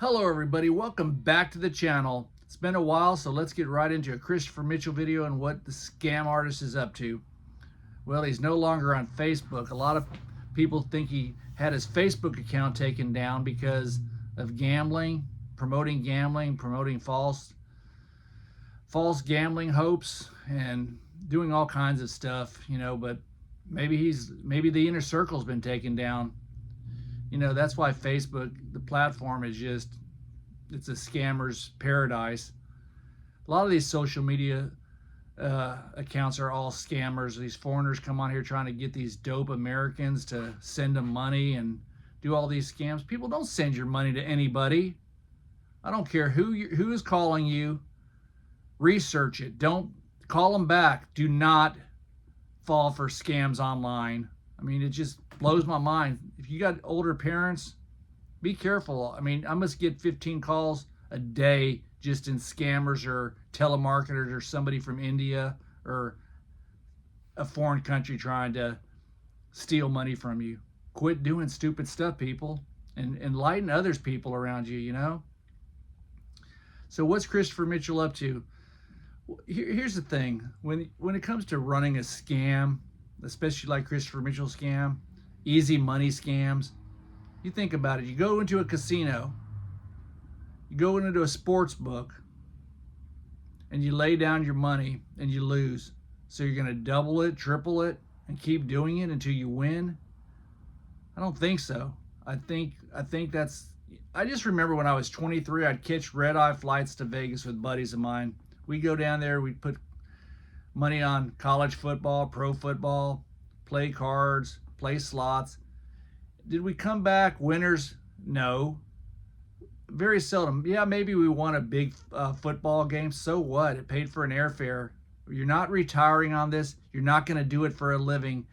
Hello everybody, welcome back to the channel. It's been a while, so let's get right into a Christopher Mitchell video and what the scam artist is up to. Well, he's no longer on Facebook. A lot of people think he had his Facebook account taken down because of gambling, promoting false gambling hopes and doing all kinds of stuff, but maybe the inner circle's been taken down. That's why Facebook, the platform, it's a scammer's paradise. A lot of these social media accounts are all scammers. These foreigners come on here trying to get these dope Americans to send them money and do all these scams. People, don't send your money to anybody. I don't care who is calling you. Research it. Don't call them back. Do not fall for scams online. I mean, it just blows my mind. If you got older parents, be careful. I mean, I must get 15 calls a day just in scammers or telemarketers or somebody from India or a foreign country trying to steal money from you. Quit doing stupid stuff, people, and enlighten others people around you, So what's Christopher Mitchell up to? Here's the thing. When it comes to running a scam, especially like Christopher Mitchell scam, easy money scams, you think about it. You go into a casino, you go into a sports book, and you lay down your money and you lose. So you're going to double it, triple it, and keep doing it until you win? I don't think so. I think I just remember when I was 23, I'd catch red-eye flights to Vegas with buddies of mine. We'd go down there, we'd put money on college football, pro football, play cards, play slots. Did we come back winners? No. Very seldom. Yeah, maybe we won a big football game. So what? It paid for an airfare. You're not retiring on this. You're not going to do it for a living.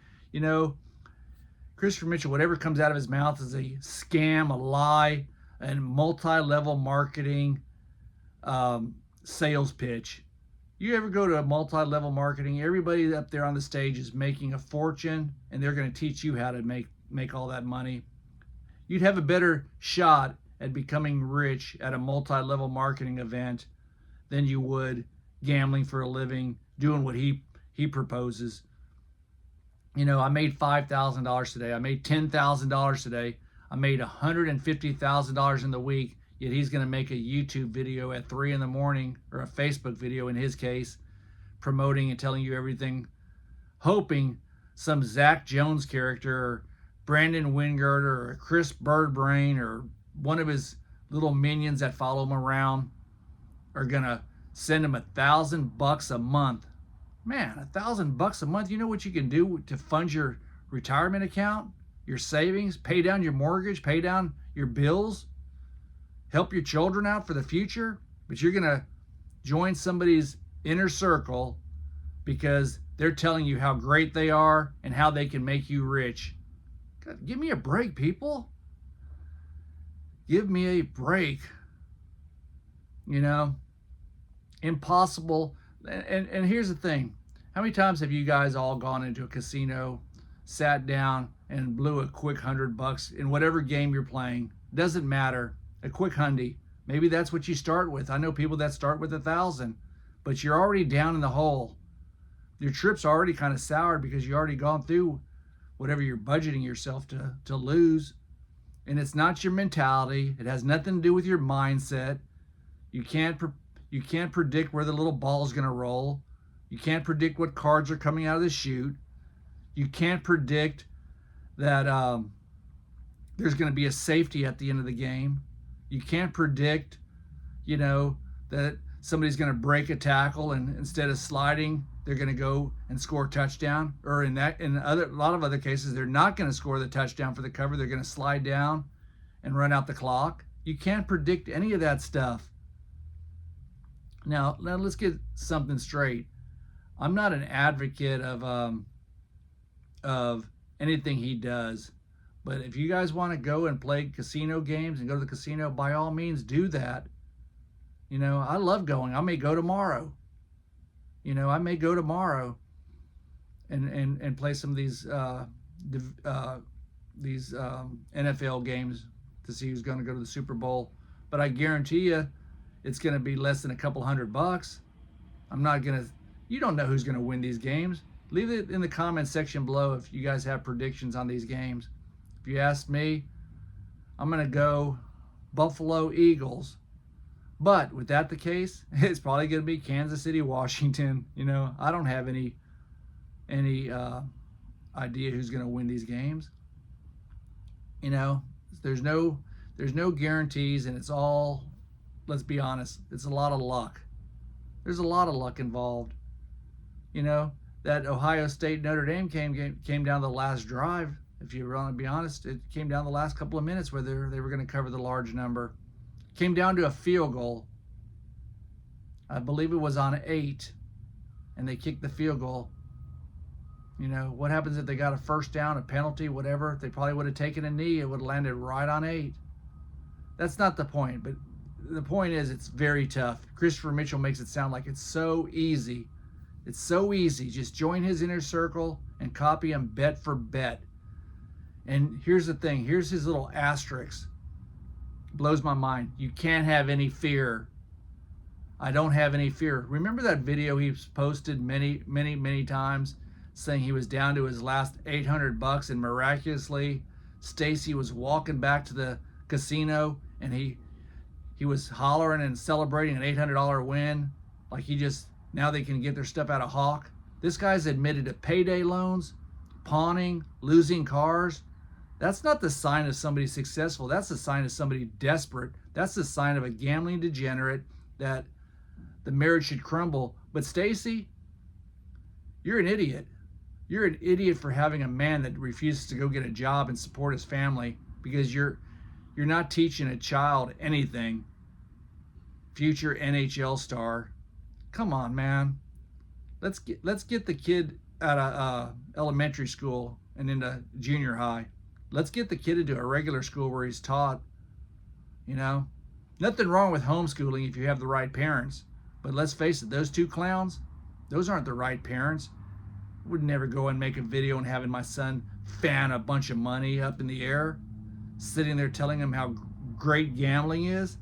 Christopher Mitchell, whatever comes out of his mouth is a scam, a lie, and multi-level marketing sales pitch. You ever go to a multi-level marketing, everybody up there on the stage is making a fortune, and they're going to teach you how to make all that money. You'd have a better shot at becoming rich at a multi-level marketing event than you would gambling for a living, doing what he proposes. I made $5,000 today. I made $10,000 today. I made $150,000 in the week. Yet he's going to make a YouTube video at 3 in the morning, or a Facebook video in his case, promoting and telling you everything, hoping some Zach Jones character or Brandon Wingard or Chris Birdbrain or one of his little minions that follow him around are going to send him $1,000 a month. Man, $1,000 a month. You know what you can do to fund your retirement account, your savings, pay down your mortgage, pay down your bills, help your children out for the future? But you're going to join somebody's inner circle because they're telling you how great they are and how they can make you rich. God, give me a break, people. Give me a break. Impossible. And here's the thing. How many times have you guys all gone into a casino, sat down, and blew a quick $100 in whatever game you're playing? Doesn't matter. A quick hundy. Maybe that's what you start with. I know people that start with 1,000, but you're already down in the hole. Your trip's already kind of soured because you already gone through whatever you're budgeting yourself to lose. And it's not your mentality. It has nothing to do with your mindset. You can't predict where the little ball is going to roll. You can't predict what cards are coming out of the chute. You can't predict that there's going to be a safety at the end of the game. You can't predict, that somebody's going to break a tackle and instead of sliding, they're going to go and score a touchdown. Or a lot of other cases, they're not going to score the touchdown for the cover. They're going to slide down and run out the clock. You can't predict any of that stuff. Now let's get something straight. I'm not an advocate of anything he does. But if you guys want to go and play casino games and go to the casino, by all means do that. I love going. I may go tomorrow. I may go tomorrow and play some of these NFL games to see who's going to go to the Super Bowl but I guarantee you it's going to be less than a couple $100. I'm not going to, you don't know who's going to win these games. Leave it in the comments section below if you guys have predictions on these games. If you ask me, I'm going to go Buffalo Eagles. But with that the case, it's probably going to be Kansas City, Washington. You know, I don't have any idea who's going to win these games. You know, there's no guarantees, and it's all, let's be honest, it's a lot of luck. There's a lot of luck involved. You know, that Ohio State Notre Dame came down the last drive. If you want to be honest, it came down the last couple of minutes where they were going to cover the large number. Came down to a field goal. I believe it was on 8, and they kicked the field goal. You know, what happens if they got a first down, a penalty, whatever? They probably would have taken a knee. It would have landed right on 8. That's not the point, but the point is it's very tough. Christopher Mitchell makes it sound like it's so easy. It's so easy. Just join his inner circle and copy him bet for bet. And here's the thing. Here's his little asterisk. Blows my mind. You can't have any fear. I don't have any fear. Remember that video he's posted many times saying he was down to his last $800 and miraculously Stacy was walking back to the casino and he was hollering and celebrating an $800 win, like he just, now they can get their stuff out of hawk. This guy's admitted to payday loans, pawning, losing cars. That's not the sign of somebody successful. That's the sign of somebody desperate. That's the sign of a gambling degenerate that the marriage should crumble. But Stacy, you're an idiot. You're an idiot for having a man that refuses to go get a job and support his family because you're not teaching a child anything. Future NHL star. Come on, man. Let's get the kid out of elementary school and into junior high. Let's get the kid into a regular school where he's taught, you know. Nothing wrong with homeschooling if you have the right parents. But let's face it, those two clowns, those aren't the right parents. I would never go and make a video and having my son fan a bunch of money up in the air, sitting there telling him how great gambling is.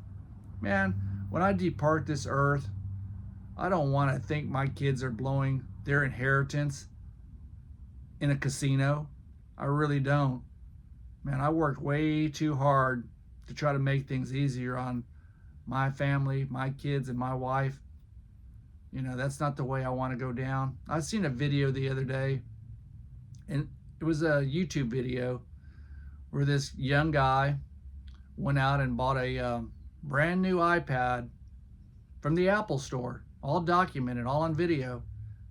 Man, when I depart this earth, I don't want to think my kids are blowing their inheritance in a casino. I really don't. Man, I worked way too hard to try to make things easier on my family, my kids, and my wife. You know, that's not the way I want to go down. I seen a video the other day, and it was a YouTube video where this young guy went out and bought a brand new iPad from the Apple store, all documented, all on video,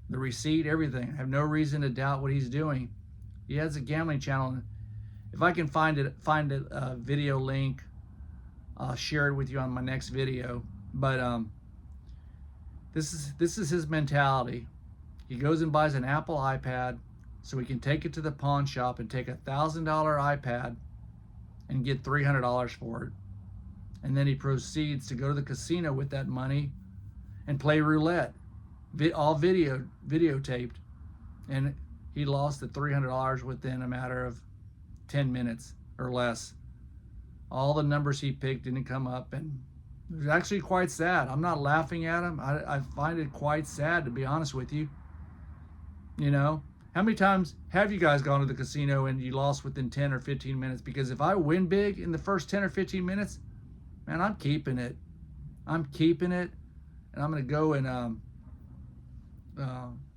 the receipt, everything. I have no reason to doubt what he's doing. He has a gambling channel. If I can find a video link, I'll share it with you on my next video. But this is his mentality. He goes and buys an Apple iPad so he can take it to the pawn shop and take $1,000 iPad and get $300 for it. And then he proceeds to go to the casino with that money and play roulette, all videotaped. And he lost the $300 within a matter of 10 minutes or less. All the numbers he picked didn't come up, and it was actually quite sad. I'm not laughing at him. I find it quite sad, to be honest with you. You know, how many times have you guys gone to the casino and you lost within 10 or 15 minutes? Because if I win big in the first 10 or 15 minutes, man, I'm keeping it. I'm keeping it, and I'm going to go and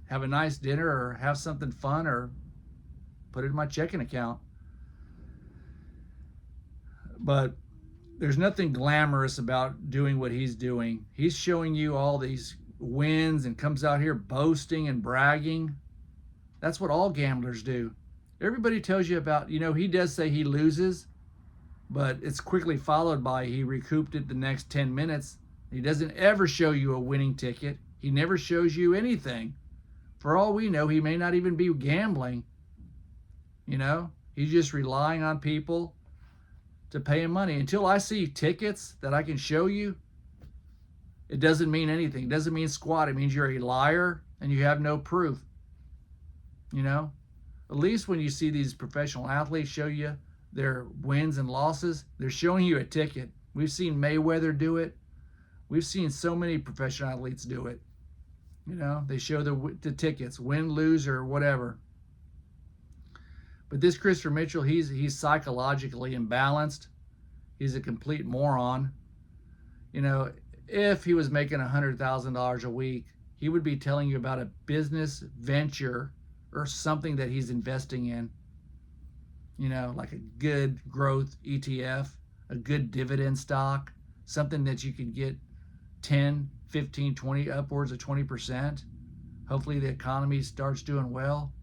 have a nice dinner or have something fun or put it in my checking account. But there's nothing glamorous about doing what he's doing. He's showing you all these wins and comes out here boasting and bragging. That's what all gamblers do. Everybody tells you about, you know, he does say he loses, but it's quickly followed by he recouped it the next 10 minutes. He doesn't ever show you a winning ticket. He never shows you anything. For all we know, he may not even be gambling. You know, he's just relying on people to pay him money. Until I see tickets that I can show you, it doesn't mean anything. It doesn't mean squat. It means you're a liar and you have no proof. You know, at least when you see these professional athletes show you their wins and losses, they're showing you a ticket We've seen Mayweather do it. We've seen so many professional athletes do it. You know, they show the tickets, win, lose, or whatever. But this Christopher Mitchell, he's psychologically imbalanced. He's a complete moron. You know, if he was making $100,000 a week, he would be telling you about a business venture or something that he's investing in. You know, like a good growth ETF, a good dividend stock, something that you could get 10, 15, 20, upwards of 20%. Hopefully the economy starts doing well.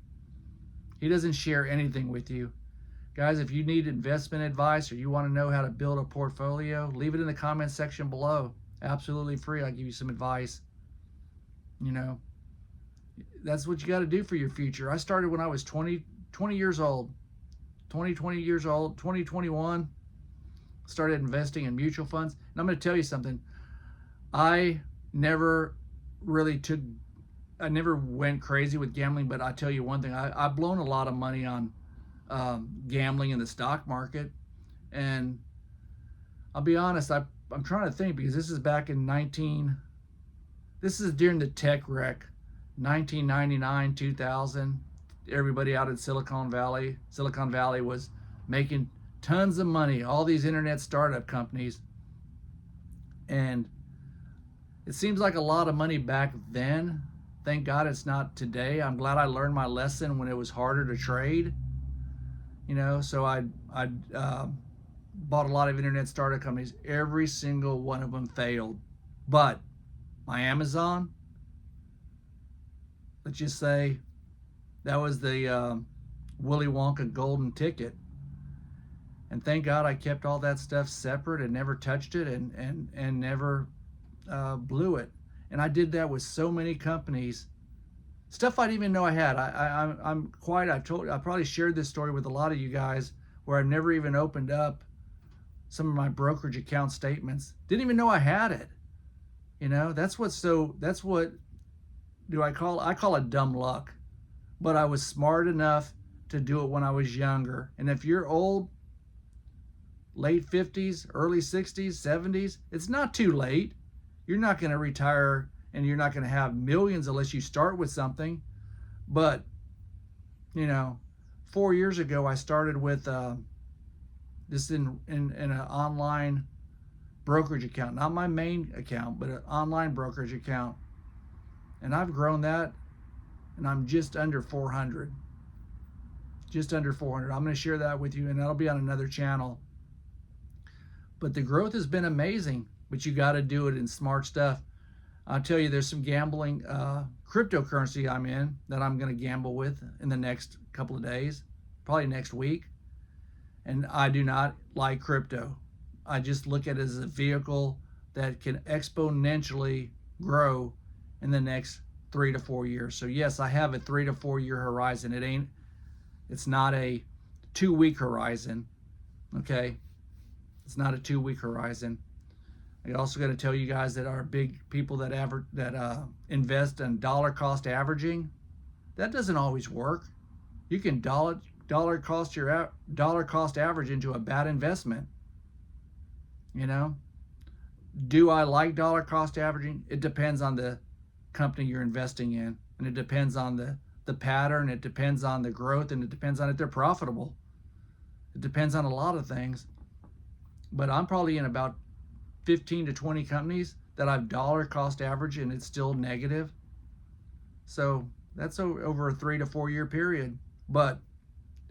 He doesn't share anything with you. Guys, if you need investment advice or you want to know how to build a portfolio, leave it in the comment section below. Absolutely free. I'll give you some advice. You know, that's what you got to do for your future. I started when I was 20 years old. 20 years old, 21. Started investing in mutual funds. And I'm going to tell you something. I never went crazy with gambling, but I tell you one thing. I've blown a lot of money on gambling in the stock market. And I'll be honest, I'm trying to think, because this is back in this is during the tech wreck, 1999, 2000. Everybody out in Silicon Valley was making tons of money, all these internet startup companies. And it seems like a lot of money back then. Thank God it's not today. I'm glad I learned my lesson when it was harder to trade. You know, so I bought a lot of internet startup companies. Every single one of them failed. But my Amazon, let's just say that was the Willy Wonka golden ticket. And thank God I kept all that stuff separate and never touched it and never blew it. And I did that with so many companies, stuff I didn't even know I had. I probably shared this story with a lot of you guys, where I've never even opened up some of my brokerage account statements. Didn't even know I had it. You know, I call it dumb luck. But I was smart enough to do it when I was younger. And if you're old, late 50s, early 60s, 70s, it's not too late. You're not going to retire and you're not going to have millions unless you start with something. But, you know, 4 years ago, I started with this in an online brokerage account, not my main account, but an online brokerage account. And I've grown that, and I'm just under 400. Just under 400. I'm going to share that with you, and that'll be on another channel. But the growth has been amazing, but you got to do it in smart stuff. I'll tell you, there's some gambling cryptocurrency I'm in that I'm going to gamble with in the next couple of days, probably next week. And I do not like crypto. I just look at it as a vehicle that can exponentially grow in the next 3 to 4 years. So yes, I have a 3 to 4 year horizon. It's not a 2-week horizon. Okay. It's not a 2-week horizon. I also got to tell you guys that our big people that invest in dollar cost averaging, that doesn't always work. You can dollar cost average into a bad investment. You know, do I like dollar cost averaging? It depends on the company you're investing in, and it depends on the pattern. It depends on the growth, and it depends on if they're profitable. It depends on a lot of things. But I'm probably in about 15 to 20 companies that I've dollar cost average, and it's still negative. So that's over a 3 to 4 year period. But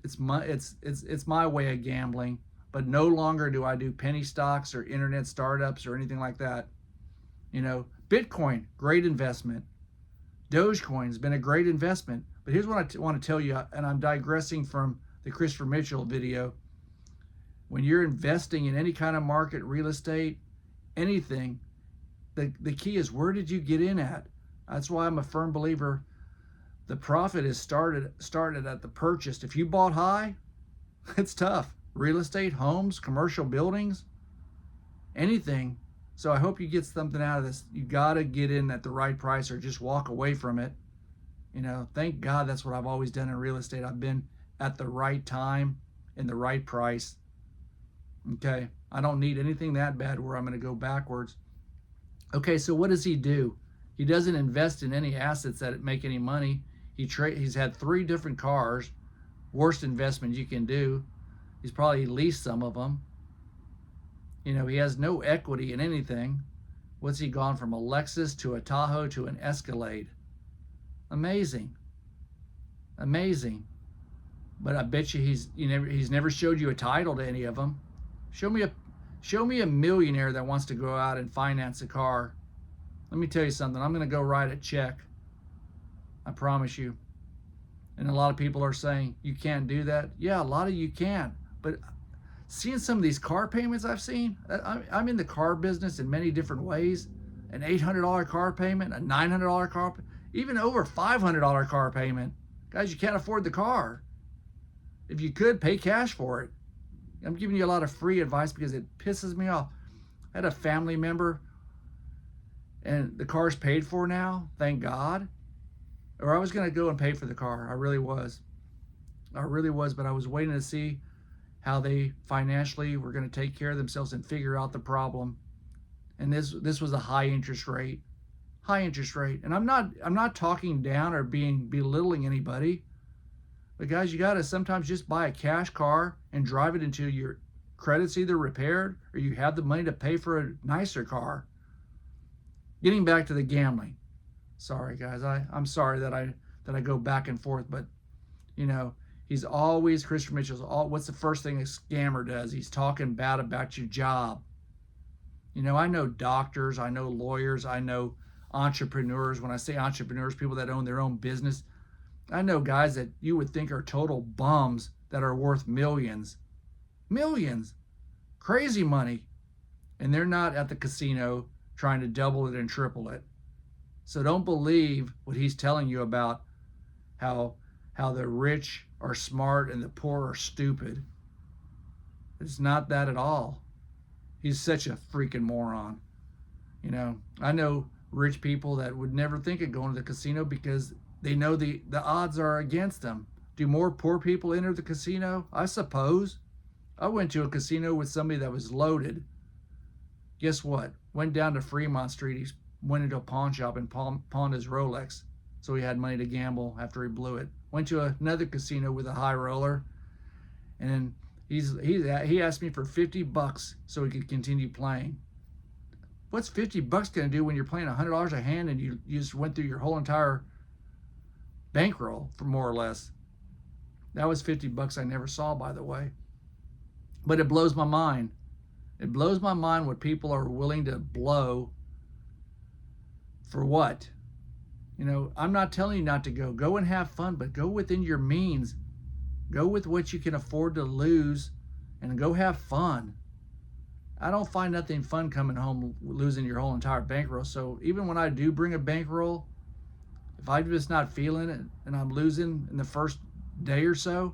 it's my way of gambling. But no longer do I do penny stocks or internet startups or anything like that. You know, Bitcoin, great investment. Dogecoin's been a great investment. But here's what I want to tell you, and I'm digressing from the Christopher Mitchell video. When you're investing in any kind of market, real estate, anything, the key is, where did you get in at? That's why I'm a firm believer. The profit is started at the purchase. If you bought high, it's tough. Real estate, homes, commercial buildings, anything. So I hope you get something out of this. You got to get in at the right price or just walk away from it. You know, thank God that's what I've always done in real estate. I've been at the right time in the right price. Okay. I don't need anything that bad where I'm going to go backwards. Okay, so what does he do? He doesn't invest in any assets that make any money. He's had 3 different cars. Worst investment you can do. He's probably leased some of them. He has no equity in anything. What's he gone from a Lexus to a Tahoe to an Escalade? Amazing. Amazing. But I bet you he's never showed you a title to any of them. Show me a millionaire that wants to go out and finance a car. Let me tell you something. I'm going to go write a check. I promise you. And a lot of people are saying, you can't do that. Yeah, a lot of you can. But seeing some of these car payments I've seen, I'm in the car business in many different ways. An $800 car payment, a $900 car payment, even over $500 car payment. Guys, you can't afford the car. If you could, pay cash for it. I'm giving you a lot of free advice because it pisses me off. I had a family member, and the car's paid for now, thank God. Or I was going to go and pay for the car. I really was, but I was waiting to see how they financially were going to take care of themselves and figure out the problem. And this was a high interest rate. And I'm not talking down or belittling anybody. But guys, you got to sometimes just buy a cash car and drive it until your credit's either repaired or you have the money to pay for a nicer car. Getting back to the gambling. Sorry guys, I'm sorry that I go back and forth, but he's always, Christopher Mitchell's what's the first thing a scammer does? He's talking bad about your job. I know doctors, I know lawyers, I know entrepreneurs. When I say entrepreneurs, people that own their own business, I know guys that you would think are total bums that are worth millions, crazy money, and they're not at the casino trying to double it and triple it. So don't believe what he's telling you about how the rich are smart and the poor are stupid. It's not that at all. He's such a freaking moron. I know rich people that would never think of going to the casino because they know the odds are against them. Do more poor people enter the casino? I suppose. I went to a casino with somebody that was loaded. Guess what? Went down to Fremont Street. He went into a pawn shop and pawned his Rolex. So he had money to gamble after he blew it. Went to another casino with a high roller. And then he asked me for $50 so he could continue playing. What's $50 going to do when you're playing $100 a hand and you just went through your whole entire bankroll for more or less? That was $50 I never saw, by the way. But it blows my mind. It blows my mind what people are willing to blow for what? I'm not telling you not to go. Go and have fun, but go within your means. Go with what you can afford to lose and go have fun. I don't find nothing fun coming home losing your whole entire bankroll. So even when I do bring a bankroll, if I'm just not feeling it and I'm losing in the first day or so,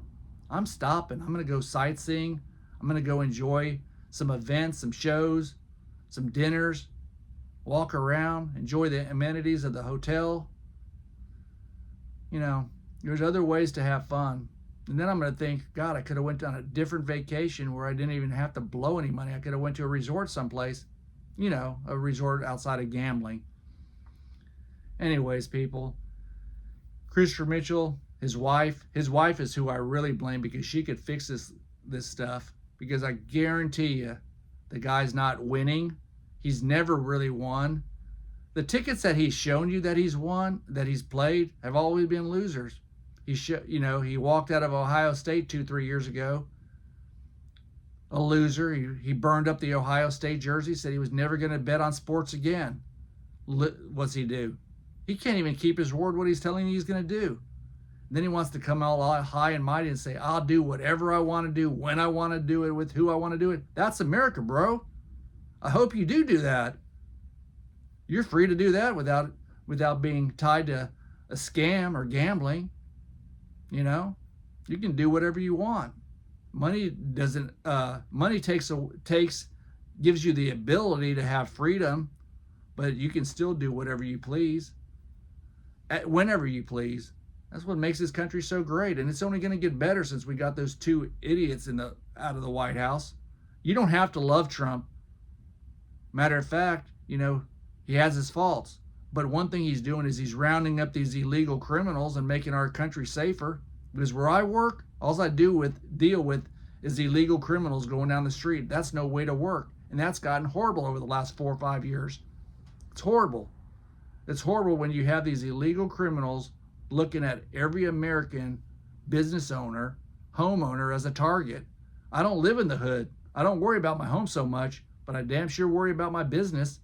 I'm stopping. I'm going to go sightseeing. I'm going to go enjoy some events, some shows, some dinners, walk around, enjoy the amenities of the hotel. There's other ways to have fun. And then I'm going to think, God, I could have went on a different vacation where I didn't even have to blow any money. I could have went to a resort someplace, a resort outside of gambling. Anyways, people, Christopher Mitchell, his wife is who I really blame because she could fix this stuff. Because I guarantee you, the guy's not winning. He's never really won. The tickets that he's shown you that he's won, that he's played, have always been losers. He walked out of Ohio State 2-3 years ago. A loser. He burned up the Ohio State jersey, said he was never going to bet on sports again. What's he do? He can't even keep his word what he's telling you he's going to do. And then he wants to come all high and mighty and say, I'll do whatever I want to do, when I want to do it, with who I want to do it. That's America, bro. I hope you do that. You're free to do that without being tied to a scam or gambling. You can do whatever you want. Money gives you the ability to have freedom, but you can still do whatever you please, whenever you please. That's what makes this country so great, and it's only going to get better since we got those 2 idiots out of the White House. You don't have to love Trump. Matter of fact, he has his faults. But one thing he's doing is he's rounding up these illegal criminals and making our country safer. Because where I work, all I deal with is illegal criminals going down the street. That's no way to work. And that's gotten horrible over the last 4 or 5 years. It's horrible. It's horrible when you have these illegal criminals looking at every American business owner, homeowner as a target. I don't live in the hood. I don't worry about my home so much, but I damn sure worry about my business.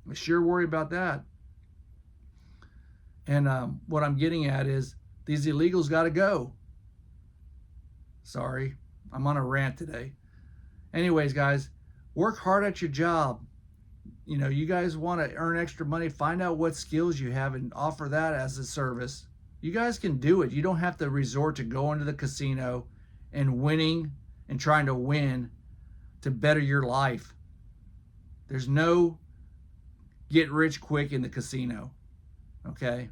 I sure worry about that. And what I'm getting at is these illegals got to go. Sorry, I'm on a rant today. Anyways, guys, work hard at your job. You guys want to earn extra money, find out what skills you have and offer that as a service. You guys can do it. You don't have to resort to going to the casino and winning and trying to win to better your life. There's no get rich quick in the casino. Okay?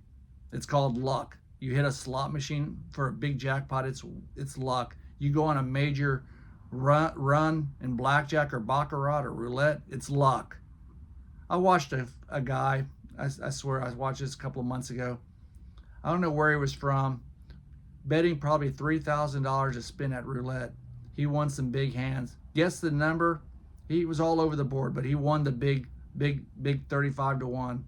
It's called luck. You hit a slot machine for a big jackpot, it's luck. You go on a major run in blackjack or baccarat or roulette, it's luck. I watched a guy, I swear I watched this a couple of months ago. I don't know where he was from, betting probably $3,000 to spin at roulette. He won some big hands. Guess the number? He was all over the board, but he won the big 35 to 1.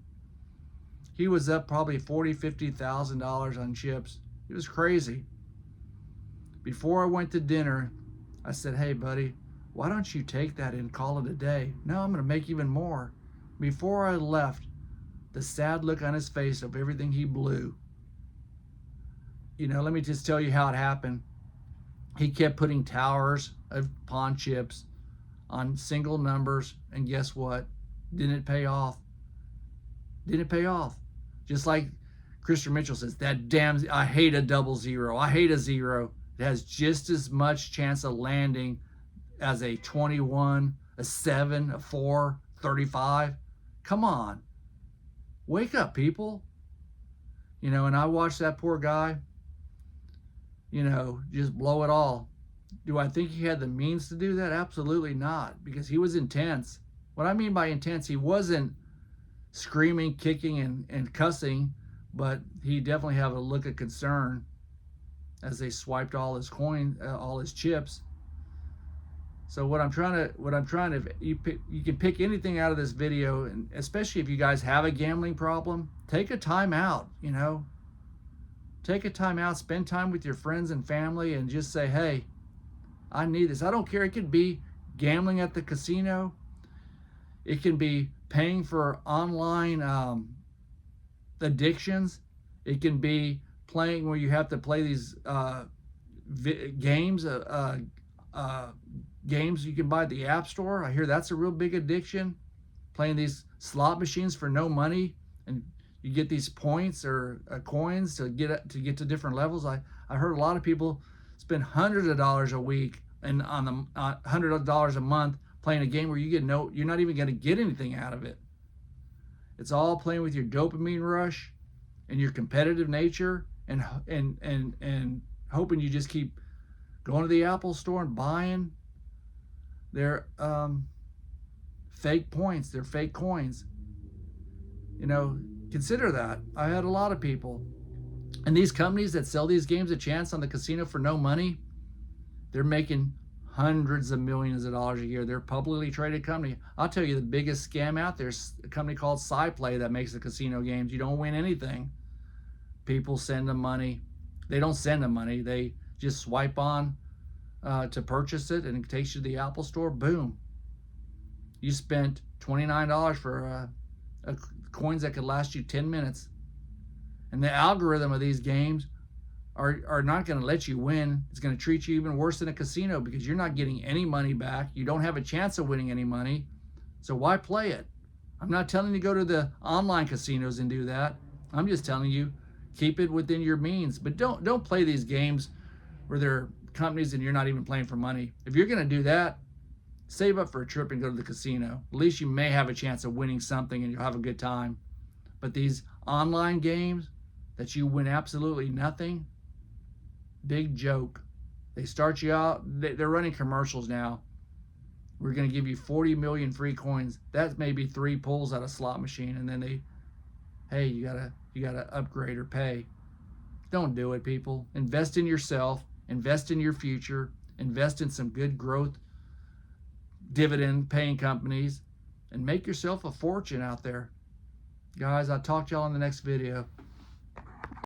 He was up probably $40,000, $50,000 on chips. It was crazy. Before I went to dinner, I said, hey, buddy, why don't you take that and call it a day? No, I'm going to make even more. Before I left, the sad look on his face of everything he blew. Let me just tell you how it happened. He kept putting towers of pawn chips on single numbers, and guess what? Didn't pay off. Didn't pay off. Just like Christopher Mitchell says, I hate a double zero. I hate a zero. It has just as much chance of landing as a 21, a 7, a 4, 35. Come on. Wake up, people. And I watched that poor guy, just blow it all. Do I think he had the means to do that? Absolutely not, because he was intense. What I mean by intense, he wasn't screaming, kicking, and cussing, but he definitely had a look of concern as they swiped all his all his chips. So you can pick anything out of this video, and especially if you guys have a gambling problem, take a time out, Take a time out, spend time with your friends and family, and just say, hey, I need this. I don't care. It could be gambling at the casino. It can be paying for online addictions. It can be playing where you have to play these games, games you can buy at the App Store. I hear that's a real big addiction. Playing these slot machines for no money, and you get these points or coins to get to different levels. I heard a lot of people spend hundreds of dollars a week and on the $100 a month playing a game where you're not even going to get anything out of it. It's all playing with your dopamine rush and your competitive nature, and hoping you just keep going to the Apple Store and buying their fake points, their fake coins. Consider that. I had a lot of people, and these companies that sell these games a chance on the casino for no money, they're making hundreds of millions of dollars a year. They're a publicly traded company. I'll tell you, the biggest scam out there is a company called SciPlay that makes the casino games. You don't win anything. People send them money. They don't send them money. They just swipe on to purchase it, and it takes you to the Apple Store. Boom. You spent $29 for coins that could last you 10 minutes. And the algorithm of these games are not going to let you win. It's going to treat you even worse than a casino, because you're not getting any money back. You don't have a chance of winning any money. So why play it? I'm not telling you to go to the online casinos and do that. I'm just telling you, keep it within your means. But don't play these games where they're companies and you're not even playing for money. If you're going to do that, save up for a trip and go to the casino. At least you may have a chance of winning something and you'll have a good time. But these online games that you win absolutely nothing, big joke. They start you out, they're running commercials now. we're going to give you 40 million free coins. That's maybe 3 pulls at a slot machine, and then hey, you gotta upgrade or pay. Don't do it, people. Invest in yourself. Invest in your future. Invest in some good growth, dividend paying companies, and make yourself a fortune out there. Guys, I'll talk to y'all in the next video.